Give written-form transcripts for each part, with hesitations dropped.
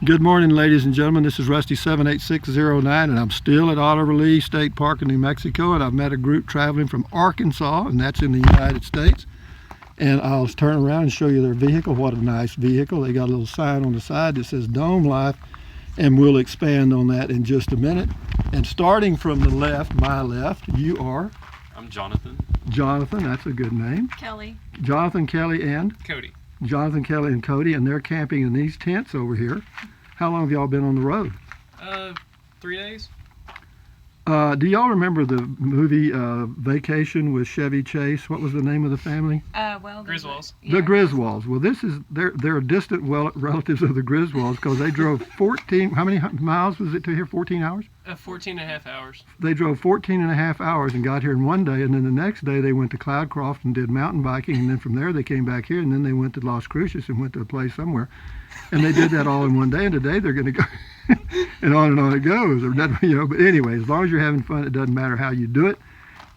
Good morning, ladies and gentlemen. This is Rusty 78609, and I'm still at Auto Release State Park in New Mexico, and I've met a group traveling from Arkansas, and that's in the United States. And I'll turn around and show you their vehicle. What a nice vehicle. They got a little sign on the side that says Dome Life, and we'll expand on that in just a minute. And starting from the left, my left, you are? I'm Jonathan. Jonathan, that's a good name. Kelly. Jonathan, Kelly, and? Codie. Jonathan, Kelly, and Cody, and they're camping in these tents over here. How long have y'all been on the road? 3 days. Do y'all remember the movie Vacation with Chevy Chase? What was the name of the family? Griswolds. Yeah. The Griswolds. Well, they're distant relatives of the Griswolds because they drove 14, how many miles was it to here? 14 hours? 14 and a half hours. They drove 14 and a half hours and got here in one day, and then the next day they went to Cloudcroft and did mountain biking, and then from there they came back here, and then they went to Las Cruces and went to a place somewhere. And they did that all in one day, and today they're going to go, and on it goes. Or that, you know. But anyway, as long as you're having fun, it doesn't matter how you do it.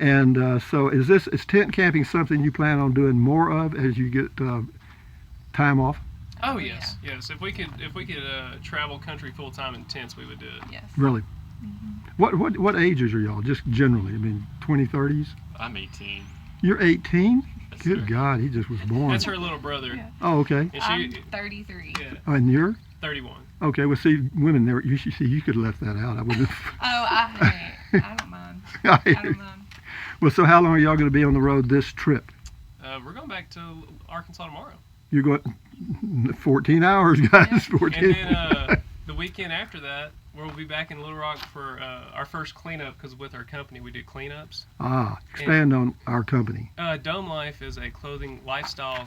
And so is tent camping something you plan on doing more of as you get time off? Oh yes, yeah. Yes. If we could travel country full time in tents, we would do it. Yes. Really? Mm-hmm. What ages are y'all? Just generally, I mean, 20, 30s? I'm 18. You're 18? Yes, Good sir. God, he just was born. That's her little brother. Yeah. Oh, okay. And I'm 33. Yeah, And you're? 31. Okay, well, see, women, you should see, you could have left that out. I wouldn't have. I don't mind. I I don't mind. Well, so how long are y'all going to be on the road this trip? We're going back to Arkansas tomorrow. You're going 14 hours, guys. Yeah. 14. And then the weekend after that, we'll be back in Little Rock for our first cleanup, because with our company we do cleanups. Expand on our company. Dome Life is a clothing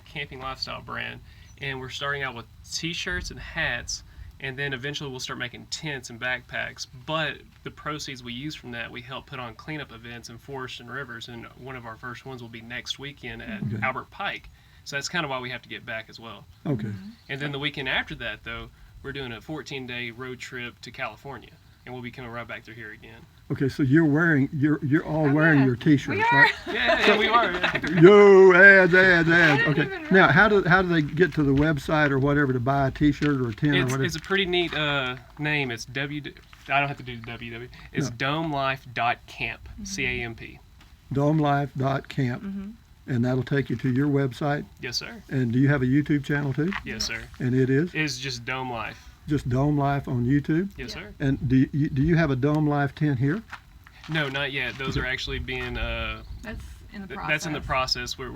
camping lifestyle brand, and we're starting out with t-shirts and hats, and then eventually we'll start making tents and backpacks. But the proceeds we use from that, we help put on cleanup events in forests and rivers, and one of our first ones will be next weekend at Albert Pike. So that's kind of why we have to get back as well. Okay. And then the weekend after that, though, we're doing a 14-day road trip to California, and we'll be coming right back through here again. Okay, so you're all wearing yeah. your t-shirts, We are. right? Yeah, we are. Yeah. Yo, ads. Okay. even Now, how do they get to the website or whatever to buy a t-shirt or a tent or whatever? It's a pretty neat name. It's I don't have to do www. It's domelife.camp. CAMP. Domelife.camp. Mm-hmm. And that'll take you to your website. Yes, sir. And do you have a YouTube channel too? Yes, sir. And it is? It's just Dome Life. Just Dome Life on YouTube? Yes, Yeah. sir. And do you have a Dome Life tent here? No, not yet. Those are actually being That's in the process. that's in the process. We're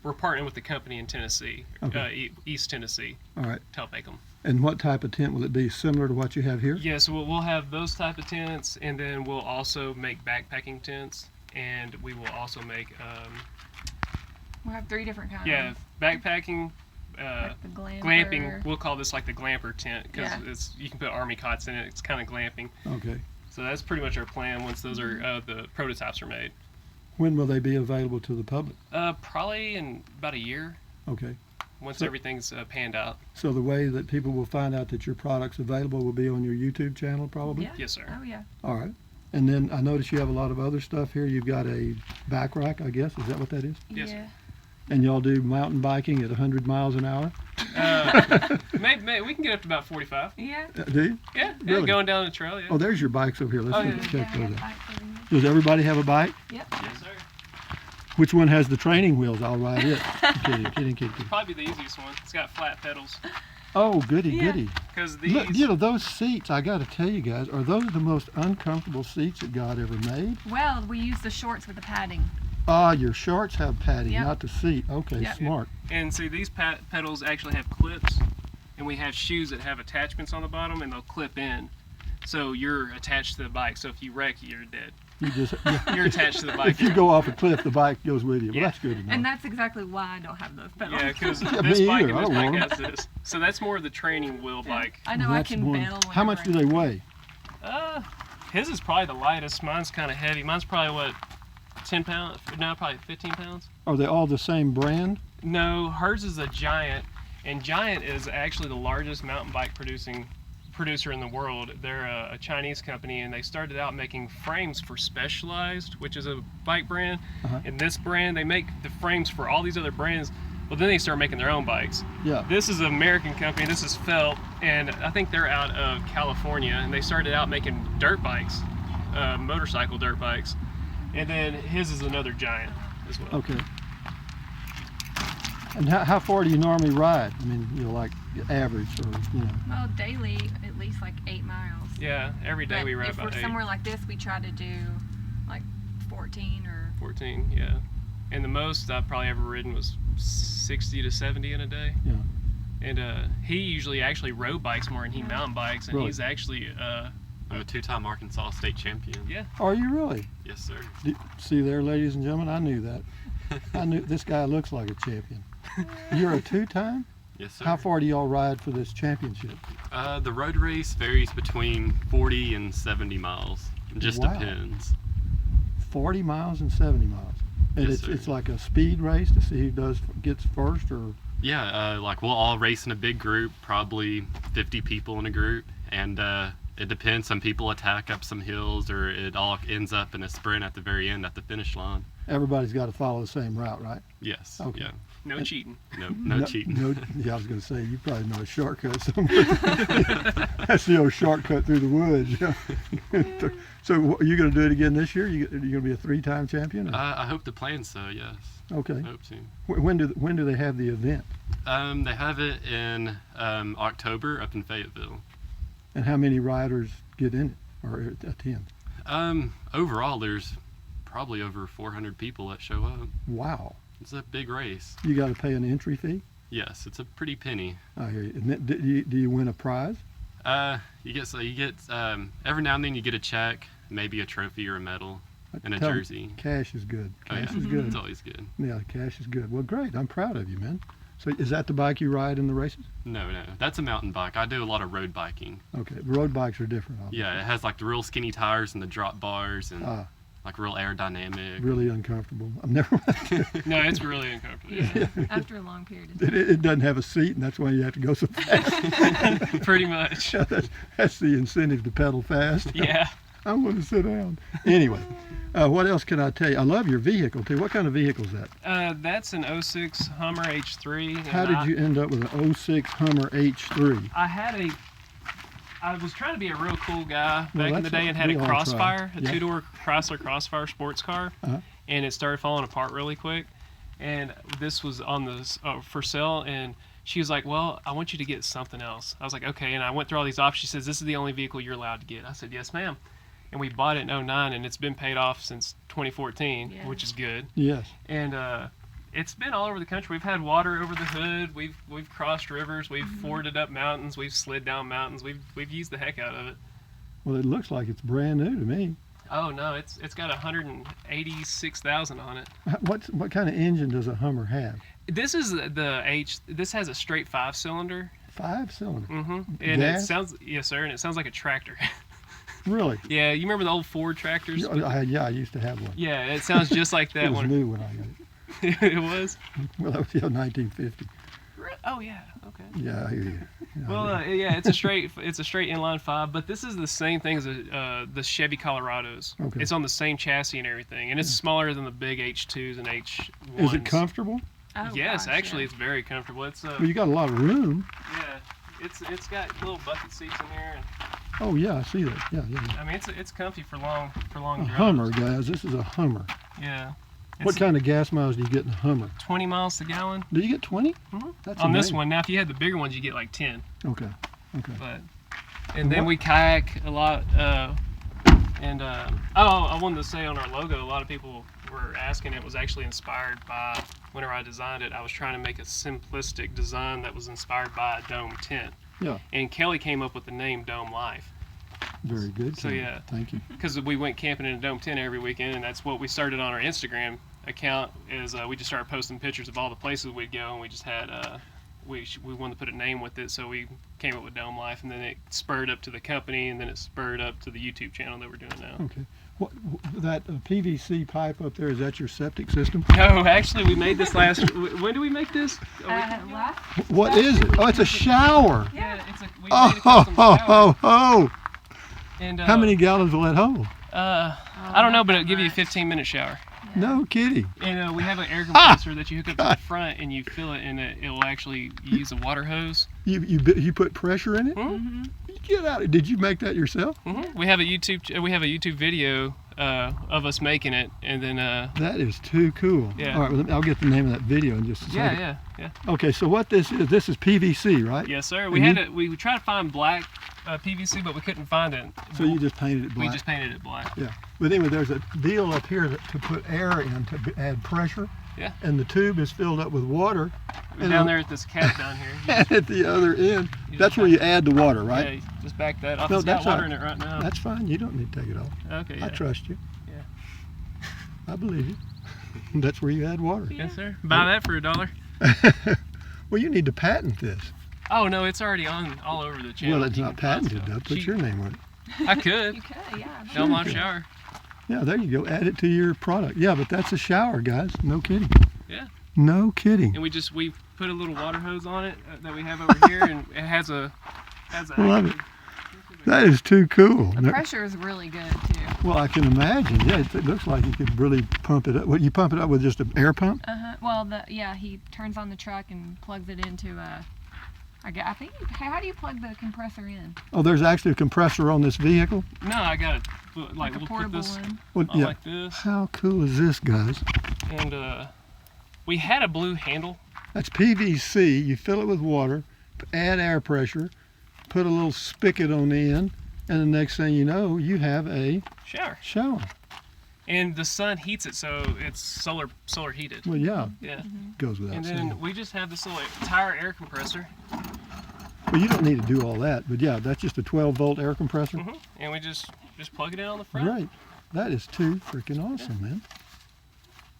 partnering with the company in Tennessee, Okay. East Tennessee, All right. to help make them. And what type of tent will it be? Similar to what you have here? Yes, we'll have those type of tents, and then we'll also make backpacking tents, and we will also make We'll have 3 different kinds. backpacking. Like the glamper. Glamping. We'll call this like the glamper tent, because Yeah. you can put army cots in it. It's kind of glamping. Okay. So that's pretty much our plan once those are the prototypes are made. When will they be available to the public? Probably in about a year, Okay. once So- everything's panned out. So the way that people will find out that your product's available will be on your YouTube channel probably? Yeah. Yes, sir. Oh, yeah. All right. And then I notice you have a lot of other stuff here. You've got a back rack, I guess. Is that what that is? Yes, Yeah. And y'all do mountain biking at 100 miles an hour? Maybe we can get up to about 45. Yeah. Do you? Yeah, Really? going down the trail. Yeah. Oh, there's your bikes over here. Let's Oh, check yeah. Yeah, I those got out. bike over here. Does everybody have a bike? Yep. Yes, sir. Which one has the training wheels? I'll ride it. Kidding. Probably the easiest one. It's got flat pedals. Oh, goody. Because these. Look, those seats, I got to tell you guys, are those the most uncomfortable seats that God ever made? Well, we use the shorts with the padding. Your shorts have padding, Yep. not the seat. Okay, Yep. smart. And see, these pedals actually have clips, and we have shoes that have attachments on the bottom, and they'll clip in. So you're attached to the bike. So if you wreck, you're dead. You just You're attached to the bike. if you go off a cliff, the bike goes with you. Well, Yeah. that's good enough. And that's exactly why I don't have those pedals. Yeah, because Yeah, this me bike either. and I this don't bike want has this. So that's more of the training wheel bike. I know I That's can one. bail. How much do they weigh? His is probably the lightest. Mine's kind of heavy. Mine's probably what, 10 pounds? No, probably 15 pounds. Are they all the same brand? No, hers is a Giant, and Giant is actually the largest mountain bike producer in the world. They're a Chinese company, and they started out making frames for Specialized, which is a bike brand. Uh-huh. And this brand, they make the frames for all these other brands, Well, then they start making their own bikes. Yeah. This is an American company. This is Felt, and I think they're out of California. And they started out making dirt bikes, motorcycle dirt bikes, and then his is another giant as well. Okay. And how far do you normally ride? I mean, like average or Well, daily at least like 8 miles. Yeah, every day But we ride if about we're 8. somewhere like this, we try to do like 14 or 14, yeah. And the most I've probably ever ridden was 60 to 70 in a day. Yeah. And he usually actually road bikes more than he mountain bikes, and Really? he's actually I'm a 2-time Arkansas state champion. yeah. Are you really? Yes, sir. See there, ladies and gentlemen, I knew that. I knew this guy looks like a champion. You're a 2-time? Yes, sir. How far do y'all ride for this championship? The road race varies between 40 and 70 miles. It just Wow. depends. 40 miles and 70 miles. And Yes, sir. it's like a speed race to see who gets first, or Yeah, like we'll all race in a big group, probably 50 people in a group, and it depends. Some people attack up some hills, or it all ends up in a sprint at the very end at the finish line. everybody's got to follow the same route, right? Yes. Okay. Yeah. No cheating. No cheating. No, yeah, I was going to say, you probably know a shortcut somewhere. That's the old shortcut through the woods. Yeah. So are you going to do it again this year? You going to be a 3-time champion? Or? I hope the plan so. Yes. Okay. I hope to. When do they have the event? They have it in October up in Fayetteville. And how many riders get in it or attend? Overall, there's probably over 400 people that show up. Wow. It's a big race. You got to pay an entry fee? Yes, it's a pretty penny. I hear you. And then, do you win a prize? You get every now and then you get a check, maybe a trophy or a medal, and a Tell 'em, jersey. Cash is good. Oh, yeah. Cash is good. It's always good. Yeah, cash is good. Well, great. I'm proud of you, man. So is that the bike you ride in the races? No, that's a mountain bike. I do a lot of road biking. Okay. Road bikes are different. Obviously. Yeah, it has like the real skinny tires and the drop bars and Ah, like real aerodynamic. really uncomfortable. I've never. No, it's really uncomfortable. Yeah. after a long period of time. It doesn't have a seat, and that's why you have to go so fast. Pretty much. That's the incentive to pedal fast. Yeah. I want to sit down. Anyway, what else can I tell you? I love your vehicle too. What kind of vehicle is that? That's an 06 Hummer H3. and How did you end up with an 06 Hummer H3? I was trying to be a real cool guy Well, back in the that's day and what had a we all Crossfire, try. a Yeah. 2-door Chrysler Crossfire sports car, Uh-huh. and it started falling apart really quick. And this was on the for sale, and she was like, "Well, I want you to get something else." I was like, "Okay," and I went through all these options. She says, "This is the only vehicle you're allowed to get." I said, "Yes, ma'am." And we bought it in 09, and it's been paid off since 2014, Yeah. which is good. Yes. And it's been all over the country. We've had water over the hood. We've crossed rivers. We've forded up mountains. We've slid down mountains. We've used the heck out of it. Well, it looks like it's brand new to me. Oh no, it's got 186,000 on it. What kind of engine does a Hummer have? This is This has a straight 5-cylinder. 5-cylinder. Mm-hmm. And Gas? it sounds yes, sir. And it sounds like a tractor. Really? Yeah, you remember the old Ford tractors? Yeah, I used to have one. Yeah, it sounds just like that It was one. new when I got it. It was. Well, that was 1950. Oh yeah. Okay. Yeah, I hear you. Yeah, Well, yeah, it's a straight inline 5, but this is the same thing as the Chevy Colorados. Okay. It's on the same chassis and everything, and it's smaller than the big H2s and H1s. Is it comfortable? Oh, Yes, gosh, actually, yeah. it's very comfortable. It's Well, you got a lot of room. yeah, it's got little bucket seats in here, and Oh yeah, I see that. Yeah. I mean it's comfy for long A drives. Hummer, guys. This is a Hummer. Yeah. What It's kind of gas miles do you get in a Hummer? 20 miles to gallon. Do you get 20? Mhm. That's On this amazing. one. Now, if you had the bigger ones, you get like 10. Okay. But and then we kayak a lot. I wanted to say on our logo, a lot of people were asking. It was actually inspired by whenever I designed it. I was trying to make a simplistic design that was inspired by a dome tent. Yeah. And Kelly came up with the name Dome Life Very good. So, Ken. yeah. Thank you. because we went camping in a dome tent every weekend, and that's what we started on our Instagram account. Is we just started posting pictures of all the places we'd go, and we just had we wanted to put a name with it, so we came up with Dome Life, and then it spurred up to the company, and then it spurred up to the YouTube channel that we're doing now. Okay. That PVC pipe up there, is that your septic system? No, actually, we made this last. When did we make this? Last, What is it? Oh, it's a shower. Yeah, we Oh, made a custom shower. oh. And, How many gallons will that hold? I don't know, but it'll give you a 15-minute shower. No kidding. And we have an air compressor that you hook up to the front, and you fill it, and it will actually use a water hose. You put pressure in it? Mm-hmm. Get out of. Did you make that yourself? Mm-hmm. We have a YouTube video of us making it, and then that is too cool. Yeah. All right, well, I'll get the name of that video in just a second. Yeah. Okay, so what this is PVC, right? Yes, sir. And We tried to find black PVC, but we couldn't find it. So you just painted it black. We just painted it black. Yeah. But anyway, there's a deal up here to put air in to add pressure. Yeah. And the tube is filled up with water. And down there at this cap down here. And at the other end, that's where you add the water, right? Yeah, you just back that off. No, It's got that's water all in it right now. That's fine. You don't need to take it off. Okay. I trust you. Yeah. I believe you. That's where you add water. Yes, sir. Buy that for $1. Well, you need to patent this. Oh no, it's already on all over the channel. Well, it's You not can find patented, stuff. though. Put your name on it. I could. You could, yeah. Down my you could. shower. Yeah, there you go. Add it to your product. Yeah, but that's a shower, guys. No kidding. Yeah. No kidding. And we put a little water hose on it that we have over here, and it has a Love it. That is too cool. The pressure is really good too. Well, I can imagine. Yeah, it looks like you could really pump it up. What, you pump it up with just an air pump? Well, he turns on the truck and plugs it into a. I think. How do you plug the compressor in? Oh, there's actually a compressor on this vehicle? No, I got it. Like a we'll put portable this one. Well, yeah. like this, How cool is this, guys? and we had a blue handle. That's PVC. You fill it with water, add air pressure, put a little spigot on the end, and the next thing you know, you have a Shower. And the sun heats it, so it's solar heated. Well, yeah, Yeah. goes without And saying. then we just have this little tire air compressor. Well, you don't need to do all that, but yeah, that's just a 12-volt air compressor. And we just plug it in on the front. Right. That is too freaking awesome, man.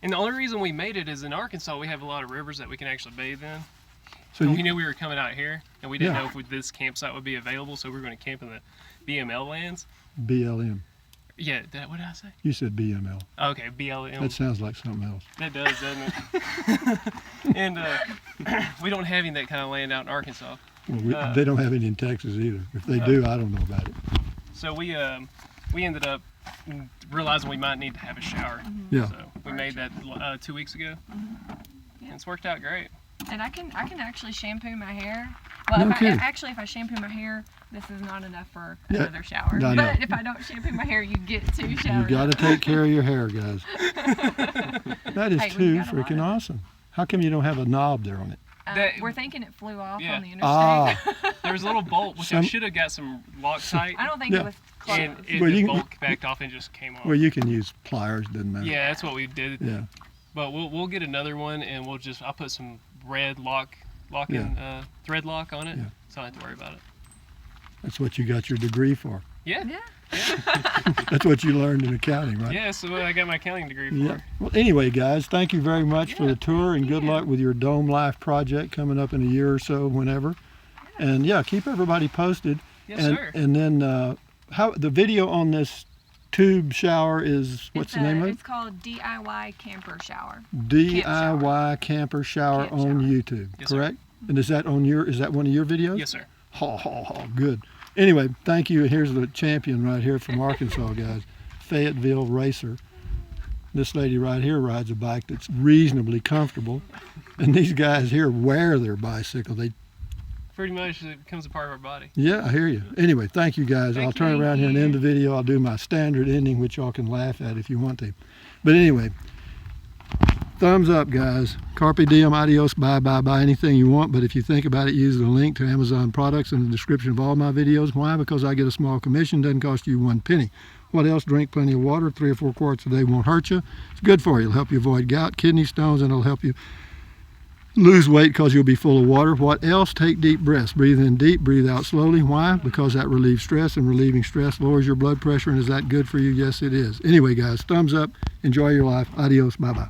And the only reason we made it is in Arkansas we have a lot of rivers that we can actually bathe in. So And you, we knew we were coming out here, and we didn't Yeah. know if this campsite would be available, so we were going to camp in the BML lands. BLM. Yeah, what did I say? You said BML. Okay, BLM. That sounds like something else. That does, doesn't it? And we don't have any that kind of land out in Arkansas. Well, they don't have any in Texas either. If they do, I don't know about it. So we ended up realizing we might need to have a shower. Yeah. So we made that 2 weeks ago. And it's worked out great. And I can actually shampoo my hair. Well, No kidding. if I shampoo my hair, this is not enough for Yeah, another shower. I know. But if I don't shampoo my hair, you get 2 showers. You got to take care of your hair, guys. That is Hey, we too got a lot freaking of it. awesome. How come you don't have a knob there on it? We're thinking it flew off Yeah. on the interstate. Ah, There was a little bolt, which I Some- should have got some Loctite. I don't think Yeah. it was close. And Well, the you- bolt backed off and just came off. well, you can use pliers, doesn't matter. Yeah, that's what we did. Yeah. But we'll get another one, and I'll put some red thread lock on it, Yeah. so I don't have to worry about it. That's what you got your degree for. Yeah. Yeah. That's what you learned in accounting, right? Yeah, so I got my accounting degree for Yeah. it. Well, anyway, guys, thank you very much for Yeah, the tour, and good luck with your Dome Life project coming up in a year or so, whenever. And yeah, keep everybody posted. Yes, and, sir. And then how the video on this tube shower is, what's the name of it? It's called DIY Camper Shower. DIY camper shower Camp on shower. YouTube, Yes, sir. correct? And is that one of your videos? Yes, sir. Good. Anyway, thank you. Here's the champion right here from Arkansas, guys. Fayetteville racer. This lady right here rides a bike that's reasonably comfortable. And these guys here wear their bicycle. Pretty much it becomes a part of our body. Yeah, I hear you. Anyway, thank you guys. Thank I'll turn you. around here and end the video. I'll do my standard ending, which y'all can laugh at if you want to. But anyway, thumbs up, guys. Carpe diem, adios, bye, bye, bye, anything you want. But if you think about it, use the link to Amazon products in the description of all my videos. Why? Because I get a small commission. Doesn't cost you 1 penny. What else? Drink plenty of water. 3 or 4 quarts a day won't hurt you. It's good for you. It'll help you avoid gout, kidney stones, and it'll help you lose weight because you'll be full of water. What else? Take deep breaths. Breathe in deep, breathe out slowly. Why? Because that relieves stress, and relieving stress lowers your blood pressure. And is that good for you? Yes, it is. Anyway, guys, thumbs up. Enjoy your life. Adios. Bye-bye.